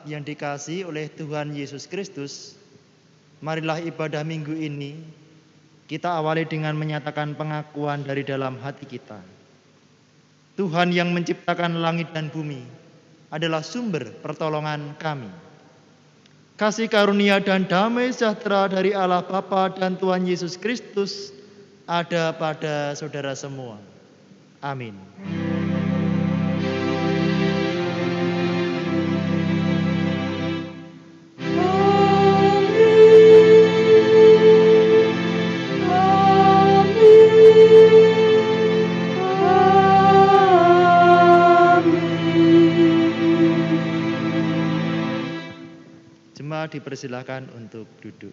Jemaat yang dikasihi oleh Tuhan Yesus Kristus, marilah ibadah minggu ini kita awali dengan menyatakan pengakuan dari dalam hati kita. Tuhan yang menciptakan langit dan bumi adalah sumber pertolongan kami. Kasih karunia dan damai sejahtera dari Allah Bapa dan Tuhan Yesus Kristus ada pada saudara semua. Amin. Jemaat dipersilakan untuk duduk.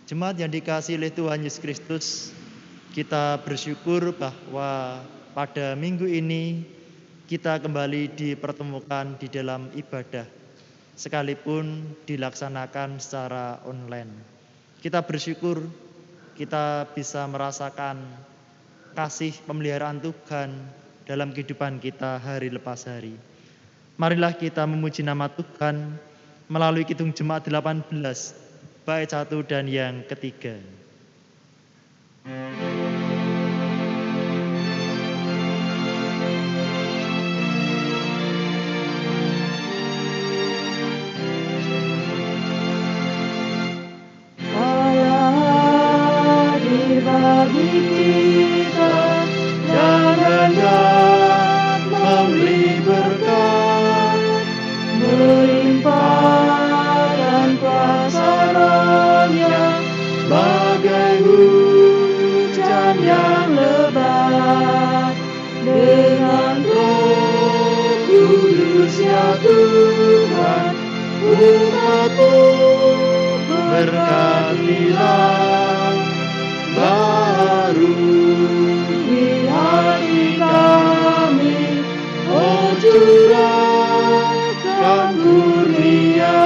Jemaat yang dikasihi oleh Tuhan Yesus Kristus, kita bersyukur bahwa pada minggu ini kita kembali dipertemukan di dalam ibadah, sekalipun dilaksanakan secara online. Kita bersyukur kita bisa merasakan kasih pemeliharaan Tuhan dalam kehidupan kita hari lepas hari. Marilah kita memuji nama Tuhan melalui Kidung Jemaat 18, bait 1 dan yang ketiga. Allah dibagi kita dan hendak memberi berkat, melimpahkan kuasa Roh-Nya bagai hujan yang lebat, dengan Roh Kudus ya Tuhan, umat-Mu berkatilah baru di hati kami, oh curahkan kurnia.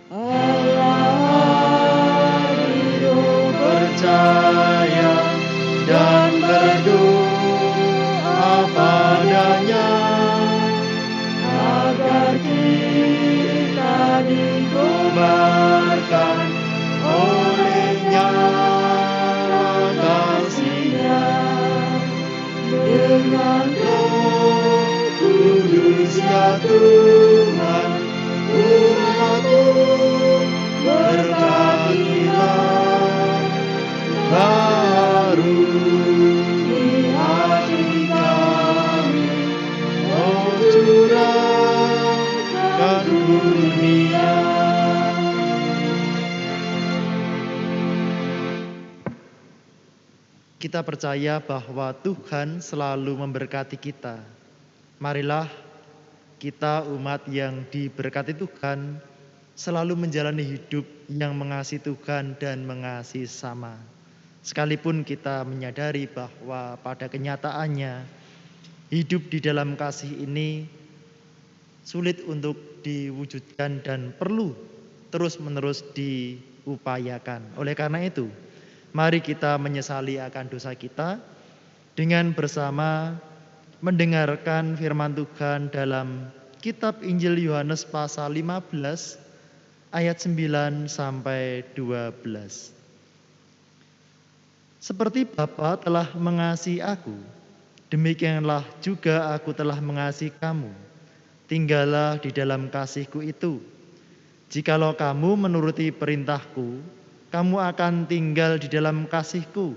Allah hidup percaya dan berdoa padanya, agar kita dikobarkan olehnya kasih-Nya, dengan Roh Kudus ya Tuhan, umat-Mu berkatilah baru di hati kami, oh curahkan kurnia. Kita percaya bahwa Tuhan selalu memberkati kita. Marilah kita umat yang diberkati Tuhan selalu menjalani hidup yang mengasihi Tuhan dan mengasihi sesama. Sekalipun kita menyadari bahwa pada kenyataannya hidup di dalam kasih ini sulit untuk diwujudkan dan perlu terus-menerus diupayakan. Oleh karena itu, mari kita menyesali akan dosa kita dengan bersama mendengarkan firman Tuhan dalam kitab Injil Yohanes pasal 15 ayat 9 sampai 12. Seperti Bapa telah mengasihi aku, demikianlah juga aku telah mengasihi kamu. Tinggallah di dalam kasih-Ku itu. Jikalau kamu menuruti perintah-Ku, kamu akan tinggal di dalam kasih-Ku,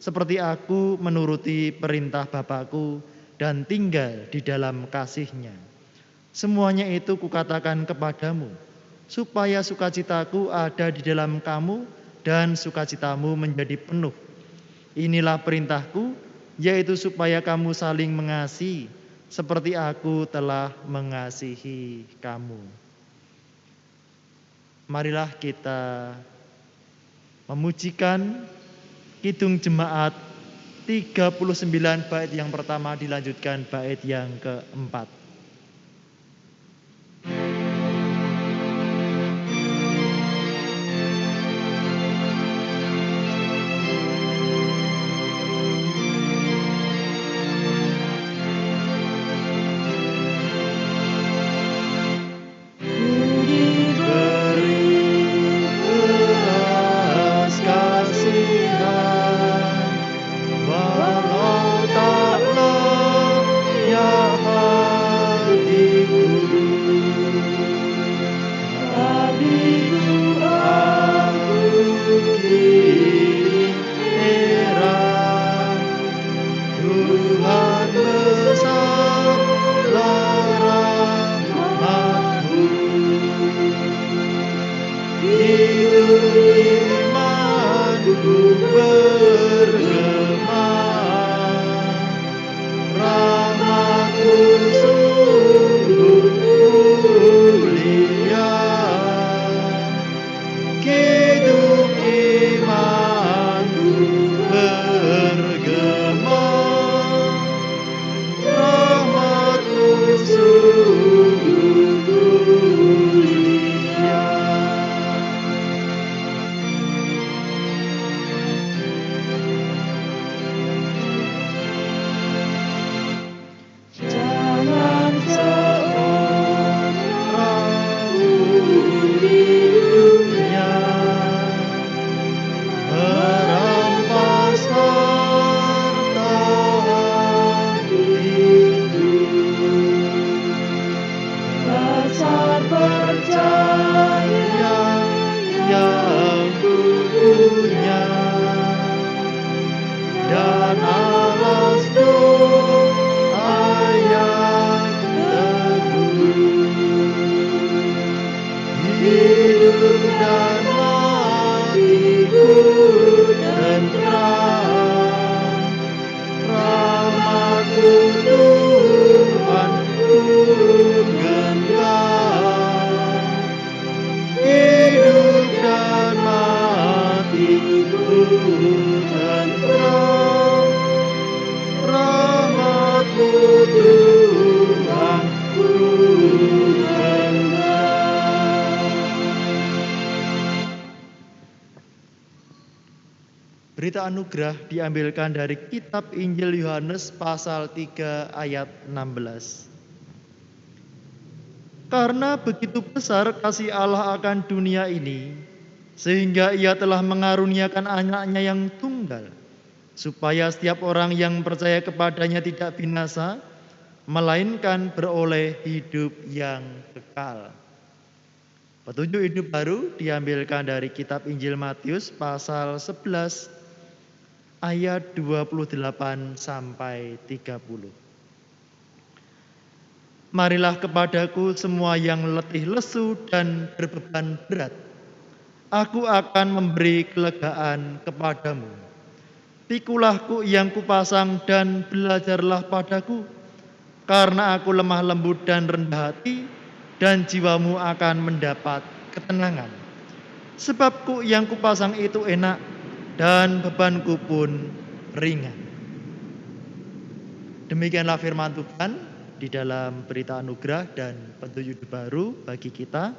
seperti aku menuruti perintah Bapa-Ku dan tinggal di dalam kasih-Nya. Semuanya itu kukatakan kepadamu, supaya sukacitaku ada di dalam kamu dan sukacitamu menjadi penuh. Inilah perintahku, yaitu supaya kamu saling mengasihi, seperti aku telah mengasihi kamu. Marilah kita memujikan Kidung Jemaat 39 bait yang pertama dilanjutkan bait yang keempat. berita anugerah diambilkan dari kitab Injil Yohanes pasal 3 ayat 16. Karena begitu besar kasih Allah akan dunia ini, sehingga Ia telah mengaruniakan anaknya yang tunggal, supaya setiap orang yang percaya kepadanya tidak binasa, melainkan beroleh hidup yang kekal. Petunjuk hidup baru diambilkan dari kitab Injil Matius pasal 11 ayat 28 sampai 30. Marilah kepadaku semua yang letih lesu dan berbeban berat. Aku akan memberi kelegaan kepadamu. Pikulahku yang kupasang dan belajarlah padaku, karena aku lemah lembut dan rendah hati, dan jiwamu akan mendapat ketenangan. Sebabku yang kupasang itu enak, dan bebanku pun ringan. Demikianlah firman Tuhan di dalam berita anugerah dan petunjuk baru bagi kita.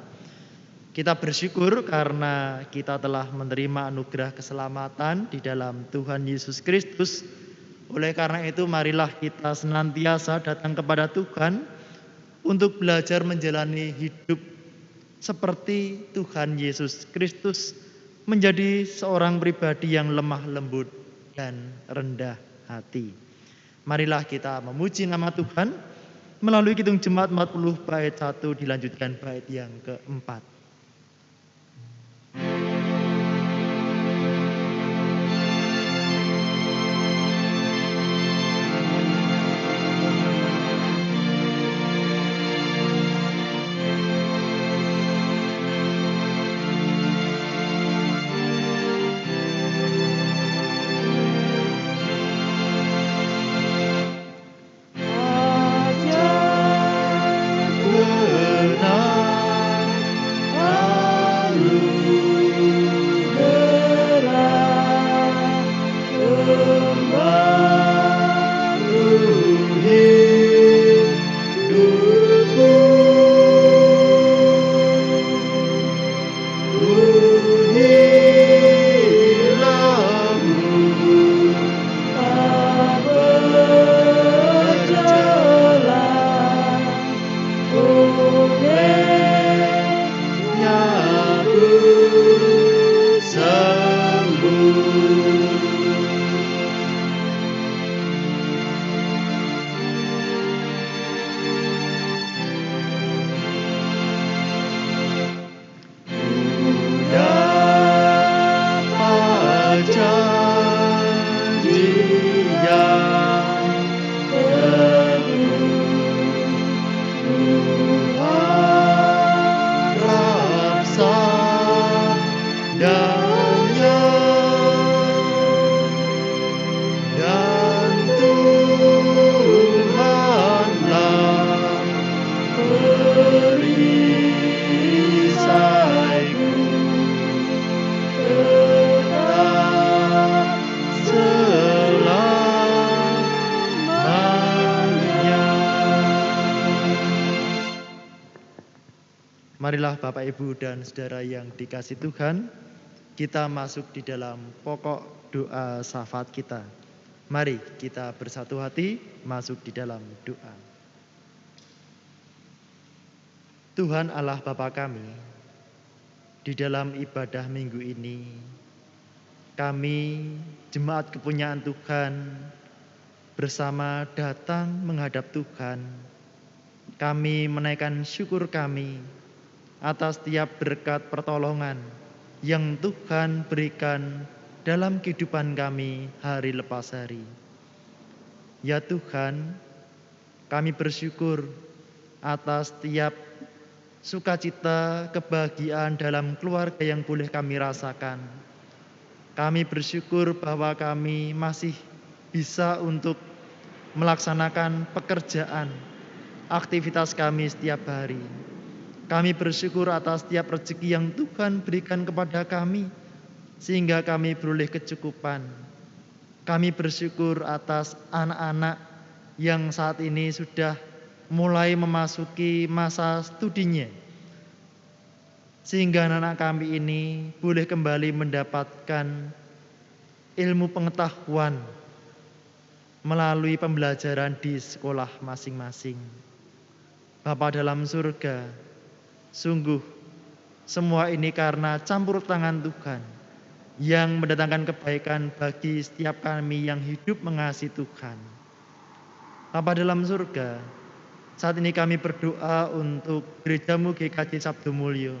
Kita bersyukur karena kita telah menerima anugerah keselamatan di dalam Tuhan Yesus Kristus. Oleh karena itu marilah kita senantiasa datang kepada Tuhan untuk belajar menjalani hidup seperti Tuhan Yesus Kristus, menjadi seorang pribadi yang lemah lembut dan rendah hati. Marilah kita memuji nama Tuhan melalui Kidung Jemaat 40 bait 1 dilanjutkan bait yang keempat. Marilah Bapak, Ibu, dan Saudara yang dikasih Tuhan, kita masuk di dalam pokok doa syafaat kita. Mari kita bersatu hati masuk di dalam doa. Tuhan Allah Bapa kami, di dalam ibadah minggu ini, kami jemaat kepunyaan Tuhan bersama datang menghadap Tuhan. Kami menaikkan syukur kami atas setiap berkat pertolongan yang Tuhan berikan dalam kehidupan kami hari lepas hari. Ya Tuhan, kami bersyukur atas setiap sukacita, kebahagiaan dalam keluarga yang boleh kami rasakan. Kami bersyukur bahwa kami masih bisa untuk melaksanakan pekerjaan, aktivitas kami setiap hari. Kami bersyukur atas setiap rezeki yang Tuhan berikan kepada kami, sehingga kami beroleh kecukupan. Kami bersyukur atas anak-anak yang saat ini sudah mulai memasuki masa studinya, sehingga anak-anak kami ini boleh kembali mendapatkan ilmu pengetahuan melalui pembelajaran di sekolah masing-masing. Bapa dalam surga, sungguh semua ini karena campur tangan Tuhan yang mendatangkan kebaikan bagi setiap kami yang hidup mengasihi Tuhan. Bapa dalam surga, saat ini kami berdoa untuk gerejamu GKJ Sabdo Mulyo.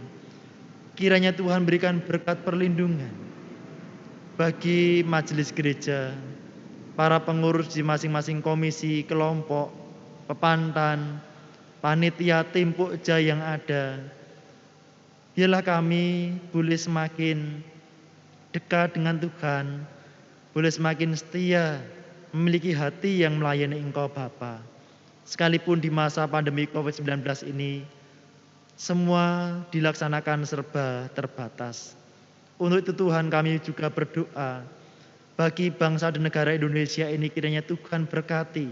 Kiranya Tuhan berikan berkat perlindungan bagi majelis gereja, para pengurus di masing-masing komisi, kelompok, pepantan, panitia, tim pokja yang ada. Biarlah kami boleh semakin dekat dengan Tuhan, boleh semakin setia, memiliki hati yang melayani Engkau Bapa. Sekalipun di masa pandemi COVID-19 ini, semua dilaksanakan serba terbatas. Untuk itu Tuhan kami juga berdoa, bagi bangsa dan negara Indonesia ini kiranya Tuhan berkati.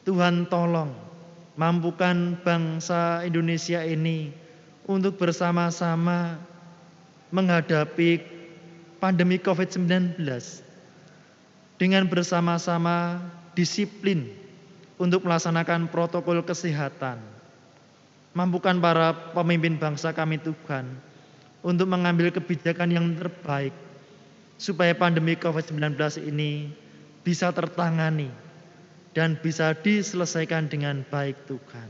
Tuhan tolong, mampukan bangsa Indonesia ini untuk bersama-sama menghadapi pandemi COVID-19 dengan bersama-sama disiplin untuk melaksanakan protokol kesehatan. Mampukan para pemimpin bangsa kami Tuhan untuk mengambil kebijakan yang terbaik supaya pandemi COVID-19 ini bisa tertangani dan bisa diselesaikan dengan baik Tuhan.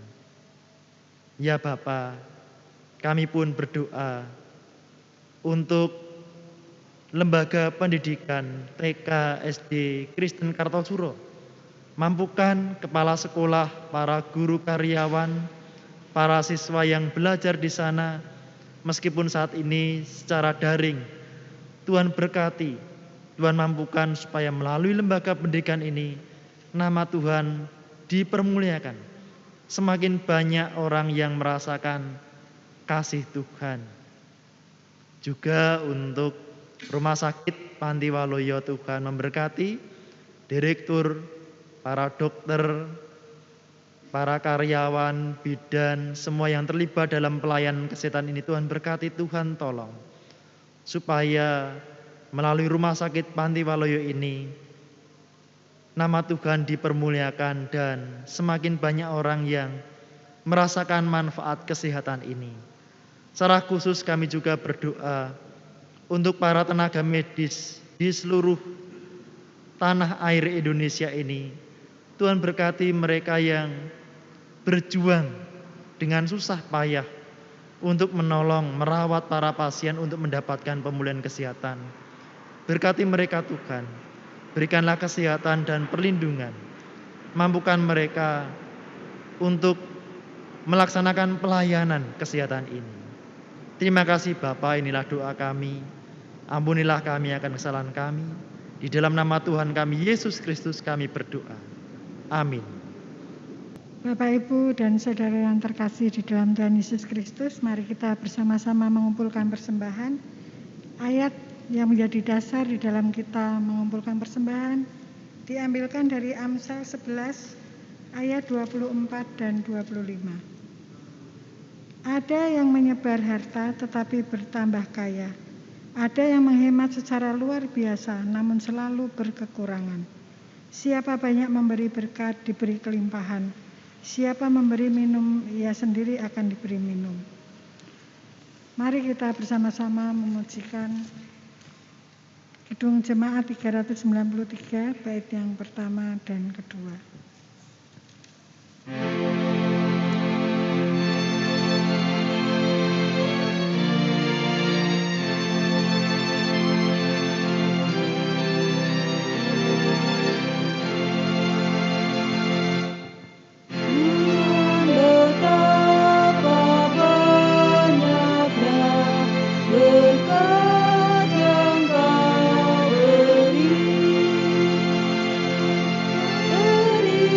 Ya Bapa, kami pun berdoa untuk lembaga pendidikan TK, SD, Kristen Kartosuro. Mampukan kepala sekolah, para guru karyawan, para siswa yang belajar di sana, meskipun saat ini secara daring. Tuhan berkati, Tuhan mampukan supaya melalui lembaga pendidikan ini, nama Tuhan dipermuliakan. Semakin banyak orang yang merasakan kasih Tuhan. Juga untuk rumah sakit Panti Waloyo, Tuhan memberkati, direktur, para dokter, para karyawan, bidan, semua yang terlibat dalam pelayanan kesehatan ini Tuhan berkati, Tuhan tolong. Supaya melalui rumah sakit Panti Waloyo ini, nama Tuhan dipermuliakan dan semakin banyak orang yang merasakan manfaat kesehatan ini. Secara khusus kami juga berdoa untuk para tenaga medis di seluruh tanah air Indonesia ini. Tuhan berkati mereka yang berjuang dengan susah payah untuk menolong, merawat para pasien untuk mendapatkan pemulihan kesehatan. Berkati mereka Tuhan, berikanlah kesehatan dan perlindungan. Mampukan mereka untuk melaksanakan pelayanan kesehatan ini. Terima kasih Bapa, inilah doa kami. Ampunilah kami akan kesalahan kami. Di dalam nama Tuhan kami Yesus Kristus kami berdoa. Amin. Bapak, Ibu, dan saudara yang terkasih di dalam Tuhan Yesus Kristus, mari kita bersama-sama mengumpulkan persembahan. Ayat yang menjadi dasar di dalam kita mengumpulkan persembahan diambilkan dari Amsal 11 ayat 24 dan 25. Ada yang menyebar harta tetapi bertambah kaya. Ada yang menghemat secara luar biasa namun selalu berkekurangan. Siapa banyak memberi berkat diberi kelimpahan. Siapa memberi minum, ia sendiri akan diberi minum. Mari kita bersama-sama memujikan Kidung Jemaat 393 bait yang pertama dan kedua. Beri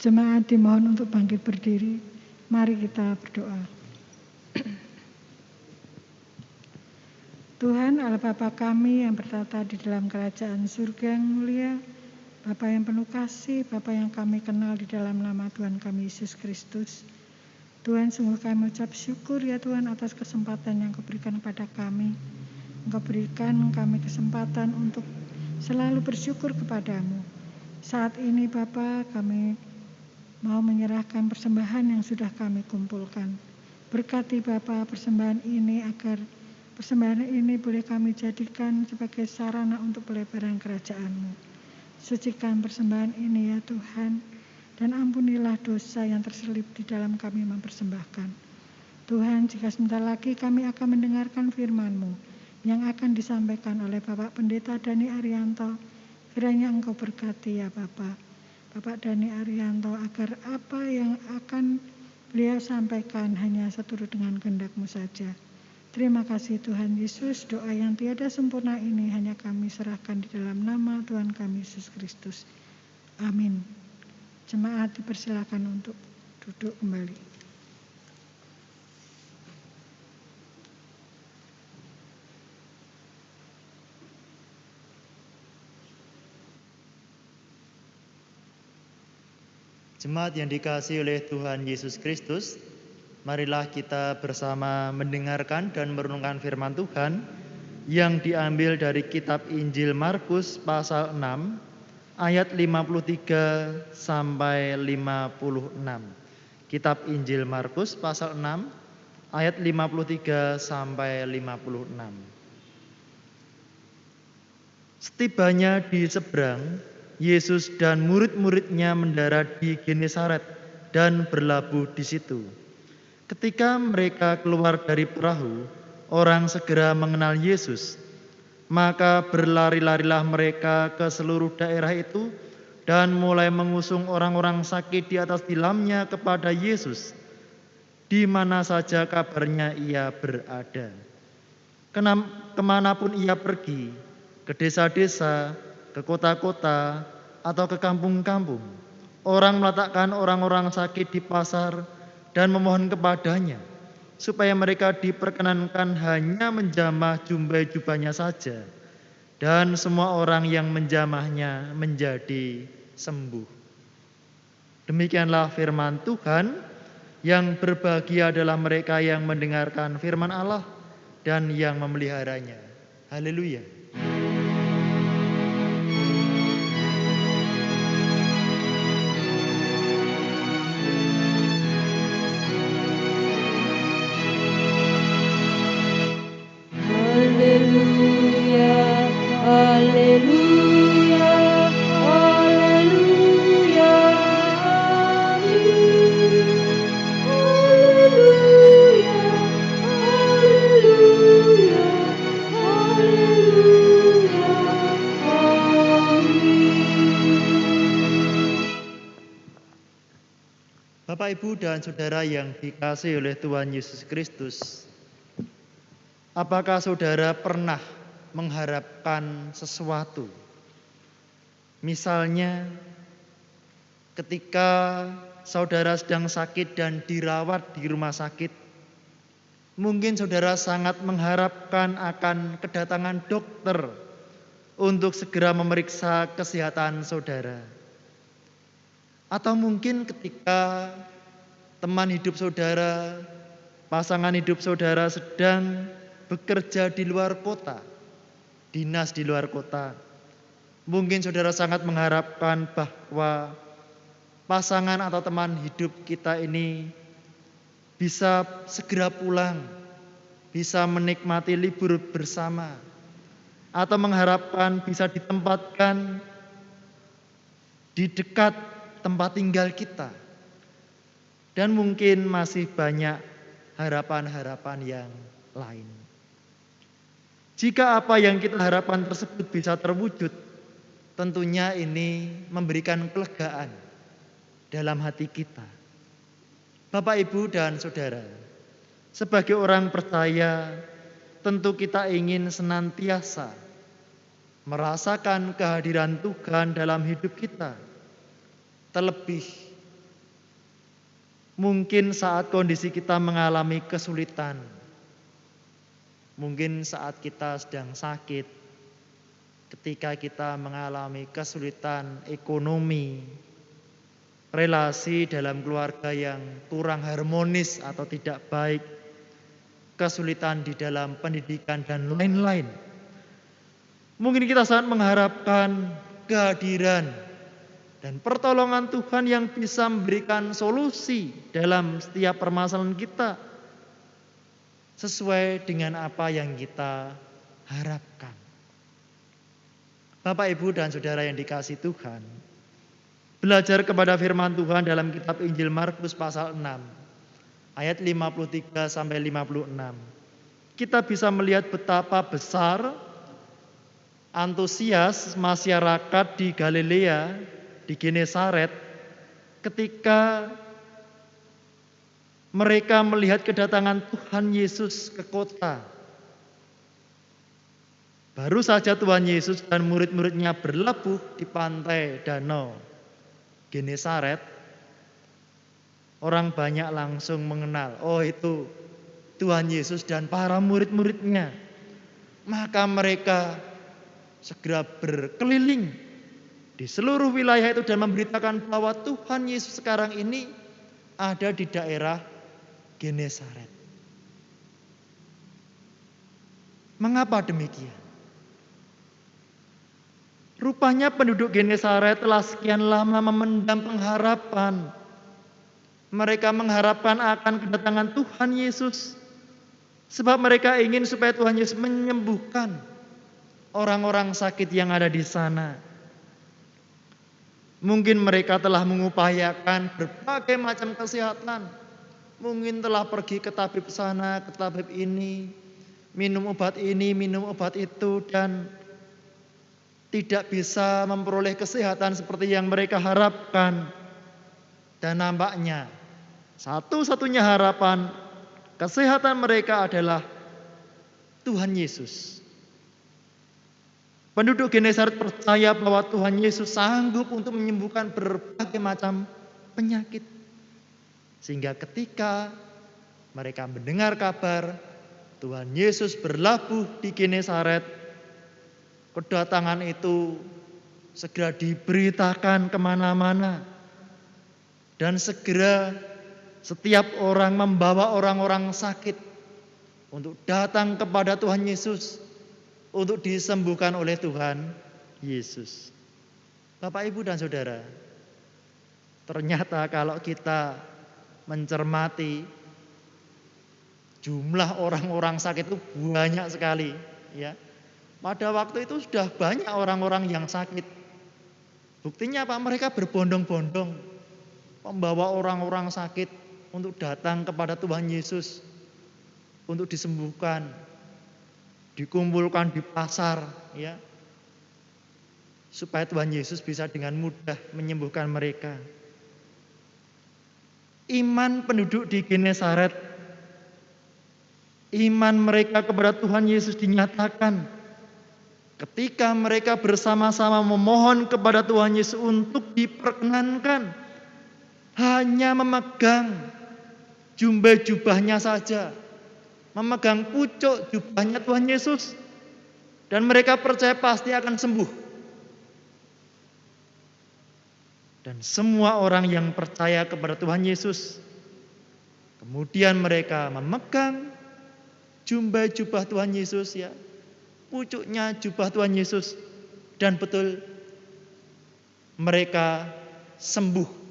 Jemaat dimohon untuk bangkit berdiri. Mari kita berdoa. Tuhan Allah Bapa kami yang bertata di dalam kerajaan surga yang mulia, Bapa yang penuh kasih, Bapa yang kami kenal di dalam nama Tuhan kami Yesus Kristus. Tuhan, sungguh kami ucap syukur ya Tuhan atas kesempatan yang Kau berikan kepada kami. Engkau berikan kami kesempatan untuk selalu bersyukur kepadamu. Saat ini Bapa, kami mau menyerahkan persembahan yang sudah kami kumpulkan. Berkati Bapa persembahan ini agar persembahan ini boleh kami jadikan sebagai sarana untuk pelebaran kerajaan-Mu. Sucikan persembahan ini ya Tuhan, dan ampunilah dosa yang terselip di dalam kami mempersembahkan. Tuhan, jika sebentar lagi kami akan mendengarkan firman-Mu yang akan disampaikan oleh Bapak Pendeta Dhani Arianto, kiranya Engkau berkati ya Bapak. Bapak Dhani Arianto, agar apa yang akan beliau sampaikan hanya seturut dengan kehendak-Mu saja. Terima kasih Tuhan Yesus, doa yang tiada sempurna ini hanya kami serahkan di dalam nama Tuhan kami Yesus Kristus. Amin. Jemaat dipersilakan untuk duduk kembali. Jemaat yang dikasihi oleh Tuhan Yesus Kristus, marilah kita bersama mendengarkan dan merenungkan firman Tuhan yang diambil dari kitab Injil Markus pasal 6 ayat 53 sampai 56. Kitab Injil Markus pasal 6 ayat 53 sampai 56. Setibanya di seberang, Yesus dan murid-muridnya mendarat di Genesaret dan berlabuh di situ. Ketika mereka keluar dari perahu, orang segera mengenal Yesus. Maka berlari-larilah mereka ke seluruh daerah itu dan mulai mengusung orang-orang sakit di atas tilamnya kepada Yesus, di mana saja kabarnya ia berada. Kemanapun ia pergi, ke desa-desa, ke kota-kota, atau ke kampung-kampung, orang meletakkan orang-orang sakit di pasar dan memohon kepadanya, supaya mereka diperkenankan hanya menjamah jumbai jubahnya saja, dan semua orang yang menjamahnya menjadi sembuh. Demikianlah firman Tuhan. Yang berbahagia adalah mereka yang mendengarkan firman Allah dan yang memeliharanya. Haleluya. Haleluya, haleluya, amin. Haleluya, haleluya, haleluya, amin. Bapak, Ibu, dan Saudara yang dikasihi oleh Tuhan Yesus Kristus, apakah saudara pernah mengharapkan sesuatu? Misalnya, ketika saudara sedang sakit dan dirawat di rumah sakit, mungkin saudara sangat mengharapkan akan kedatangan dokter untuk segera memeriksa kesehatan saudara. Atau mungkin ketika teman hidup saudara, pasangan hidup saudara sedang bekerja di luar kota, dinas di luar kota. Mungkin saudara sangat mengharapkan bahwa pasangan atau teman hidup kita ini bisa segera pulang, bisa menikmati libur bersama, atau mengharapkan bisa ditempatkan di dekat tempat tinggal kita. Dan mungkin masih banyak harapan-harapan yang lain. Jika apa yang kita harapkan tersebut bisa terwujud, tentunya ini memberikan kelegaan dalam hati kita. Bapak, Ibu, dan Saudara, sebagai orang percaya, tentu kita ingin senantiasa merasakan kehadiran Tuhan dalam hidup kita. Terlebih mungkin saat kondisi kita mengalami kesulitan, mungkin saat kita sedang sakit, ketika kita mengalami kesulitan ekonomi, relasi dalam keluarga yang kurang harmonis atau tidak baik, kesulitan di dalam pendidikan dan lain-lain. Mungkin kita sangat mengharapkan kehadiran dan pertolongan Tuhan yang bisa memberikan solusi dalam setiap permasalahan kita sesuai dengan apa yang kita harapkan. Bapak, Ibu, dan Saudara yang dikasihi Tuhan, belajar kepada firman Tuhan dalam kitab Injil Markus pasal 6 ayat 53 sampai 56. Kita bisa melihat betapa besar antusias masyarakat di Galilea, di Genesaret, ketika mereka melihat kedatangan Tuhan Yesus ke kota. Baru saja Tuhan Yesus dan murid-muridnya berlabuh di pantai danau Genesaret, orang banyak langsung mengenal, oh itu Tuhan Yesus dan para murid-muridnya. Maka mereka segera berkeliling di seluruh wilayah itu dan memberitakan bahwa Tuhan Yesus sekarang ini ada di daerah Genesaret. Mengapa demikian? Rupanya penduduk Genesaret telah sekian lama memendam pengharapan. Mereka mengharapkan akan kedatangan Tuhan Yesus. Sebab mereka ingin supaya Tuhan Yesus menyembuhkan orang-orang sakit yang ada di sana. Mungkin mereka telah mengupayakan berbagai macam kesehatan. Mungkin telah pergi ke tabib sana, ke tabib ini, minum obat ini, minum obat itu, dan tidak bisa memperoleh kesehatan seperti yang mereka harapkan. Dan nampaknya satu-satunya harapan kesehatan mereka adalah Tuhan Yesus. Penduduk Genesaret percaya bahwa Tuhan Yesus sanggup untuk menyembuhkan berbagai macam penyakit. Sehingga ketika mereka mendengar kabar Tuhan Yesus berlabuh di Genesaret, kedatangan itu segera diberitakan kemana-mana. Dan segera setiap orang membawa orang-orang sakit untuk datang kepada Tuhan Yesus, untuk disembuhkan oleh Tuhan Yesus. Bapak, Ibu, dan Saudara, ternyata kalau kita mencermati jumlah orang-orang sakit itu banyak sekali, ya. Pada waktu itu sudah banyak orang-orang yang sakit. Buktinya apa? Mereka berbondong-bondong membawa orang-orang sakit untuk datang kepada Tuhan Yesus untuk disembuhkan, dikumpulkan di pasar, ya, supaya Tuhan Yesus bisa dengan mudah menyembuhkan mereka. Iman penduduk di Genesaret, iman mereka kepada Tuhan Yesus dinyatakan ketika mereka bersama-sama memohon kepada Tuhan Yesus untuk diperkenankan hanya memegang jumbai jubahnya saja, memegang pucuk jubahnya Tuhan Yesus, dan mereka percaya pasti akan sembuh. Dan semua orang yang percaya kepada Tuhan Yesus, kemudian mereka memegang jumbai jubah Tuhan Yesus, ya, pucuknya jubah Tuhan Yesus, dan betul mereka sembuh.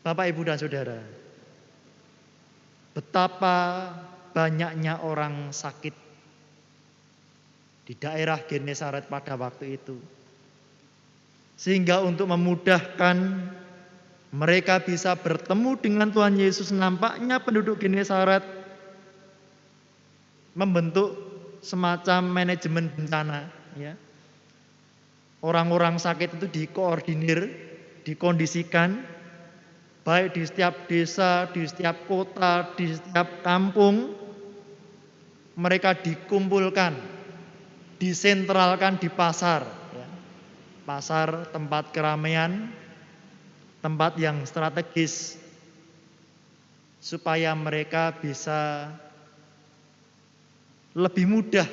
Bapak, Ibu, dan Saudara, betapa banyaknya orang sakit di daerah Genesaret pada waktu itu. Sehingga untuk memudahkan mereka bisa bertemu dengan Tuhan Yesus, nampaknya penduduk Genesaret membentuk semacam manajemen bencana, ya. Orang-orang sakit itu dikoordinir, dikondisikan, baik di setiap desa, di setiap kota, di setiap kampung, mereka dikumpulkan disentralkan di pasar, ya. Pasar tempat keramaian, tempat yang strategis, supaya mereka bisa lebih mudah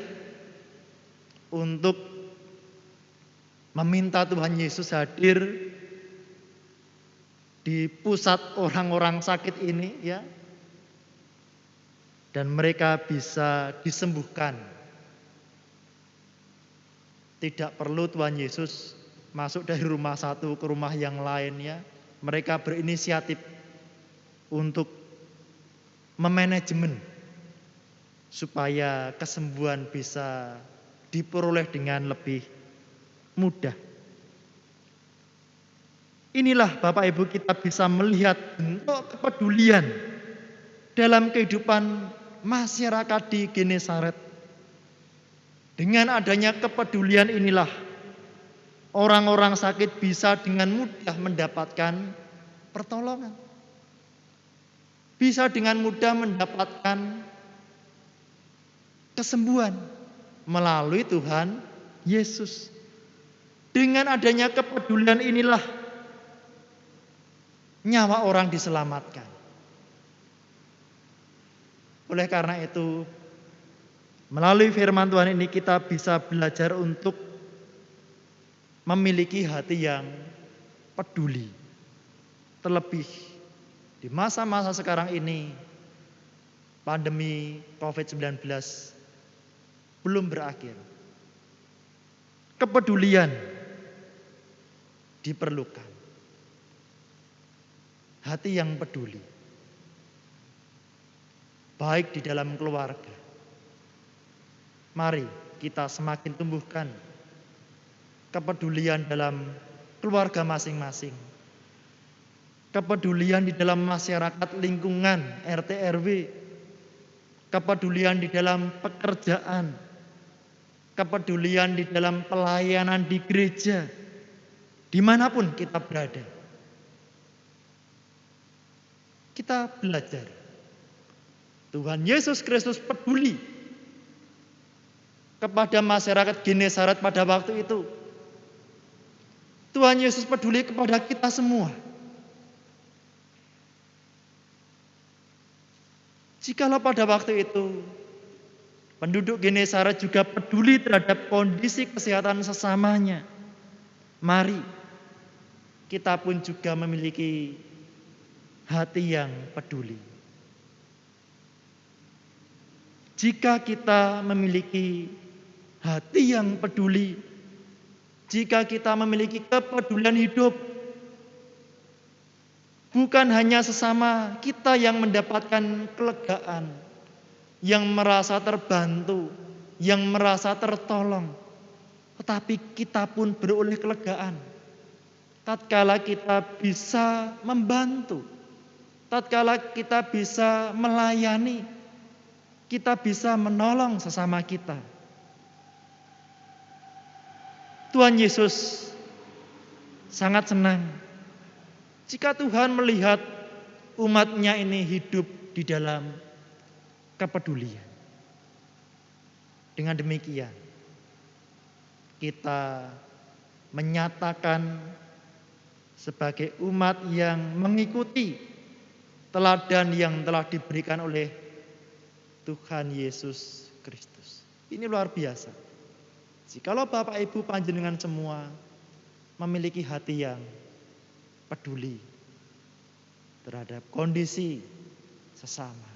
untuk meminta Tuhan Yesus hadir di pusat orang-orang sakit ini, ya. Dan mereka bisa disembuhkan. Tidak perlu Tuhan Yesus masuk dari rumah satu ke rumah yang lain, ya. Mereka berinisiatif untuk memanajemen supaya kesembuhan bisa diperoleh dengan lebih mudah. Inilah Bapak Ibu, kita bisa melihat bentuk kepedulian dalam kehidupan masyarakat di Genesaret. Dengan adanya kepedulian inilah orang-orang sakit bisa dengan mudah mendapatkan pertolongan. Bisa dengan mudah mendapatkan kesembuhan melalui Tuhan Yesus. Dengan adanya kepedulian inilah nyawa orang diselamatkan. Oleh karena itu, melalui firman Tuhan ini kita bisa belajar untuk memiliki hati yang peduli. Terlebih di masa-masa sekarang ini, pandemi COVID-19 belum berakhir. Kepedulian diperlukan. Hati yang peduli. Baik di dalam keluarga. Mari kita semakin tumbuhkan kepedulian dalam keluarga masing-masing. Kepedulian di dalam masyarakat lingkungan, RT RW. Kepedulian di dalam pekerjaan. Kepedulian di dalam pelayanan di gereja. Dimanapun kita berada. Kita belajar. Tuhan Yesus Kristus peduli kepada masyarakat Genesaret pada waktu itu. Tuhan Yesus peduli kepada kita semua. Jikalau pada waktu itu penduduk Genesaret juga peduli terhadap kondisi kesehatan sesamanya, mari kita pun juga memiliki hati yang peduli. Jika kita memiliki hati yang peduli, jika kita memiliki kepedulian hidup, bukan hanya sesama kita yang mendapatkan kelegaan, yang merasa terbantu, yang merasa tertolong, tetapi kita pun beroleh kelegaan. Tatkala kita bisa membantu, tatkala kita bisa melayani, kita bisa menolong sesama kita. Tuhan Yesus sangat senang jika Tuhan melihat umat-Nya ini hidup di dalam kepedulian. Dengan demikian, kita menyatakan sebagai umat yang mengikuti teladan yang telah diberikan oleh Tuhan Yesus Kristus. Ini luar biasa. Jikalau Bapak Ibu panjenengan semua memiliki hati yang peduli terhadap kondisi sesama.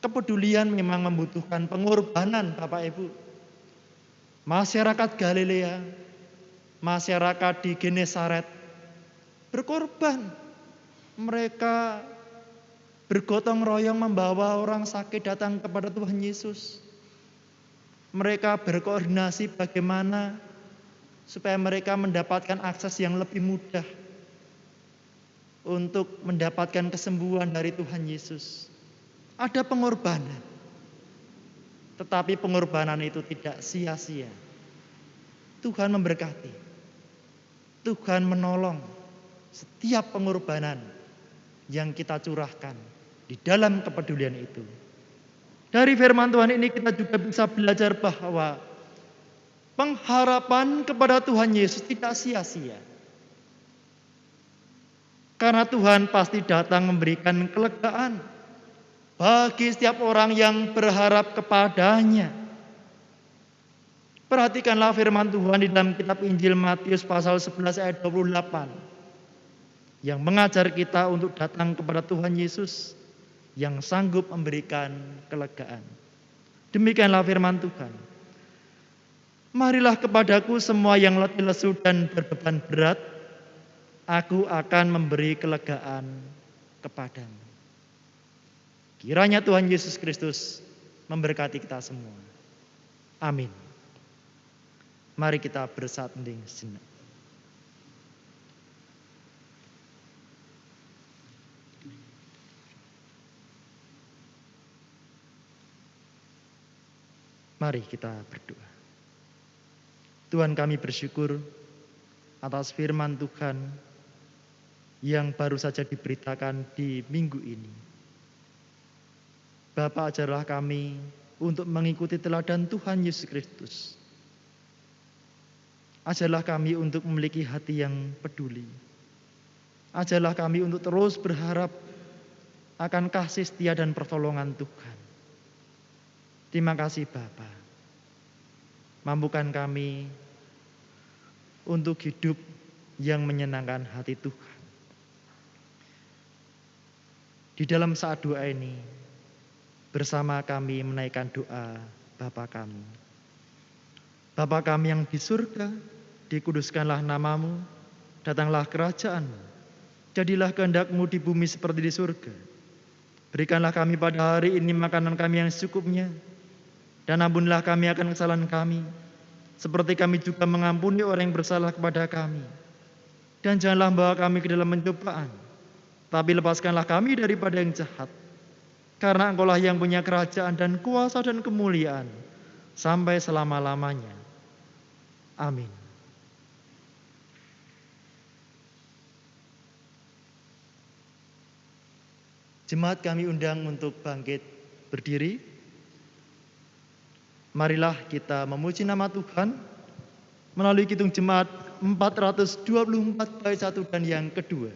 Kepedulian memang membutuhkan pengorbanan Bapak Ibu. Masyarakat Galilea, masyarakat di Genesaret berkorban. Mereka bergotong royong membawa orang sakit datang kepada Tuhan Yesus. Mereka berkoordinasi bagaimana supaya mereka mendapatkan akses yang lebih mudah untuk mendapatkan kesembuhan dari Tuhan Yesus. Ada pengorbanan, tetapi pengorbanan itu tidak sia-sia. Tuhan memberkati, Tuhan menolong setiap pengorbanan yang kita curahkan di dalam kepedulian itu. Dari firman Tuhan ini kita juga bisa belajar bahwa pengharapan kepada Tuhan Yesus tidak sia-sia. Karena Tuhan pasti datang memberikan kelegaan bagi setiap orang yang berharap kepadanya. Perhatikanlah firman Tuhan di dalam kitab Injil Matius pasal 11 ayat 28 yang mengajar kita untuk datang kepada Tuhan Yesus yang sanggup memberikan kelegaan. Demikianlah firman Tuhan. Marilah kepadaku semua yang letih lesu dan berbeban berat, aku akan memberi kelegaan kepadamu. Kiranya Tuhan Yesus Kristus memberkati kita semua. Amin. Mari kita bersanding sejenak. Mari kita berdoa. Tuhan, kami bersyukur atas firman Tuhan yang baru saja diberitakan di minggu ini. Bapa, ajarlah kami untuk mengikuti teladan Tuhan Yesus Kristus. Ajarlah kami untuk memiliki hati yang peduli. Ajarlah kami untuk terus berharap akan kasih setia dan pertolongan Tuhan. Terima kasih Bapa. Mampukan kami untuk hidup yang menyenangkan hati Tuhan. Di dalam saat doa ini, bersama kami menaikkan doa Bapa kami. Bapa kami yang di surga, dikuduskanlah namamu, datanglah kerajaanmu, jadilah kehendak-Mu di bumi seperti di surga. Berikanlah kami pada hari ini makanan kami yang secukupnya, dan ampunilah kami akan kesalahan kami, seperti kami juga mengampuni orang yang bersalah kepada kami. Dan janganlah membawa kami ke dalam pencobaan, tapi lepaskanlah kami daripada yang jahat. Karena Engkau-lah yang punya kerajaan dan kuasa dan kemuliaan sampai selama-lamanya. Amin. Jemaat kami undang untuk bangkit berdiri. Marilah kita memuji nama Tuhan melalui Kidung Jemaat 424 bait 1 dan yang kedua.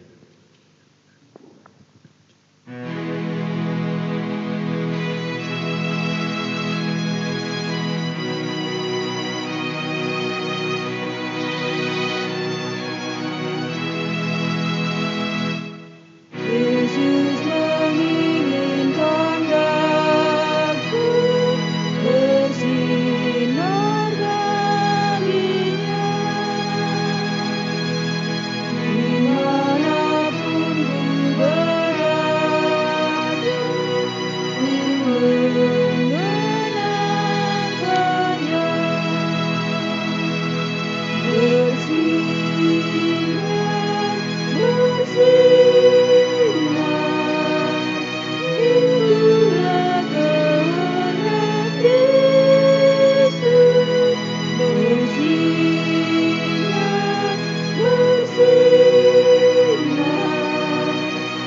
Yesus menginginkan daku bersinar baginya. Dimanapun ku berada, ku mengenangkannya. Bersinar, bersinar, itulah kehendak Yesus. Bersinar, bersinar,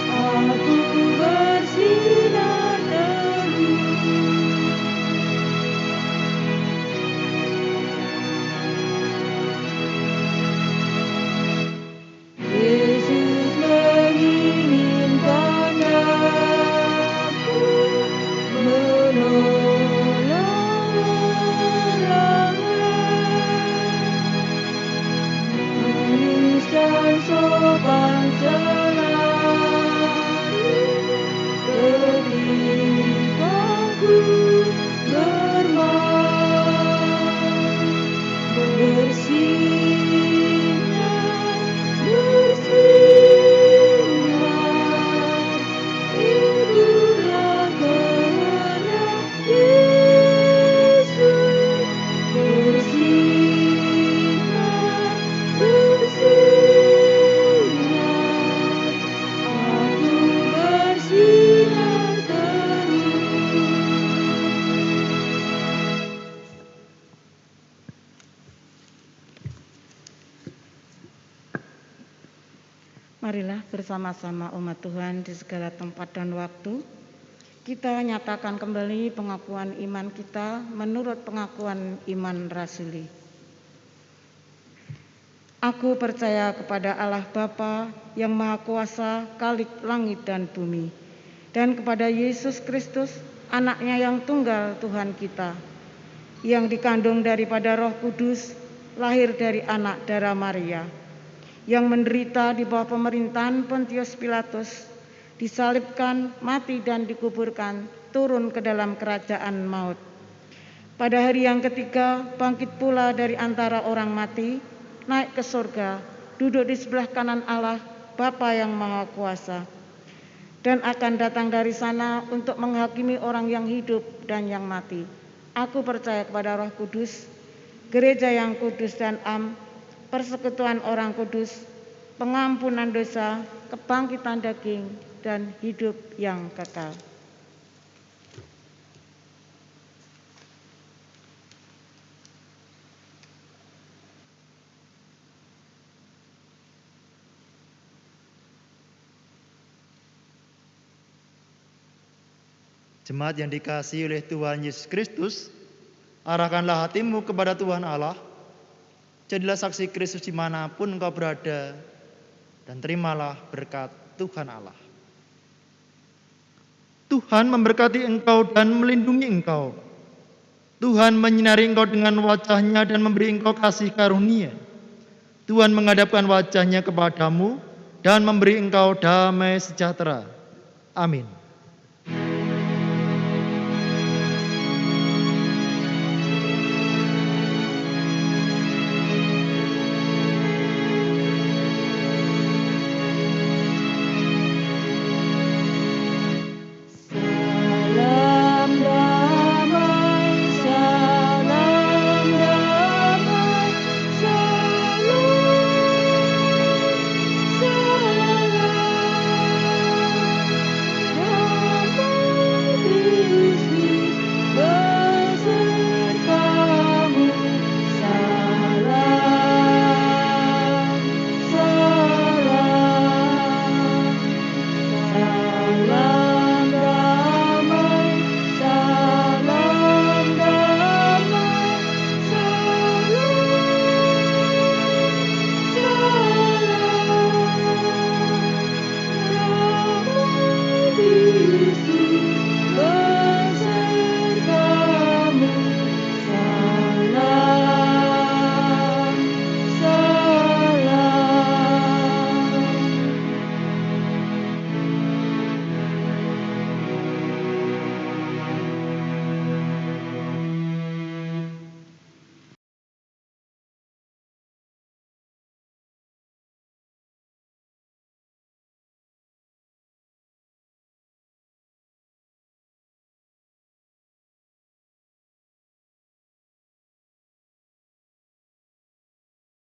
aku bersinar terus. Yesus menginginkan daku menolong orang, manis dan sopan selalu ketika ku bermain. Bersinar, bersinar, itulah kehendak Yesus. Bersinar, bersinar, aku bersinar terus. Marilah bersama-sama umat Tuhan di segala tempat dan waktu Kita nyatakan kembali pengakuan iman kita menurut pengakuan iman rasuli. Aku percaya kepada Allah Bapa yang Maha Kuasa, Khalik langit dan bumi, dan kepada Yesus Kristus, Anaknya yang tunggal Tuhan kita, yang dikandung daripada Roh Kudus, lahir dari anak darah Maria, yang menderita di bawah pemerintahan Pontius Pilatus, disalibkan, mati dan dikuburkan, turun ke dalam kerajaan maut. Pada hari yang ketiga, bangkit pula dari antara orang mati, naik ke surga, duduk di sebelah kanan Allah, Bapa yang Maha Kuasa, dan akan datang dari sana untuk menghakimi orang yang hidup dan yang mati. Aku percaya kepada Roh Kudus, gereja yang kudus dan am, persekutuan orang kudus, pengampunan dosa, kebangkitan daging, dan hidup yang kekal. Jemaat yang dikasihi oleh Tuhan Yesus Kristus, arahkanlah hatimu kepada Tuhan Allah. Jadilah saksi Kristus dimanapun engkau berada, dan terimalah berkat Tuhan Allah. Tuhan memberkati engkau dan melindungi engkau. Tuhan menyinari engkau dengan wajah-Nya dan memberi engkau kasih karunia. Tuhan menghadapkan wajah-Nya kepadamu dan memberi engkau damai sejahtera. Amin.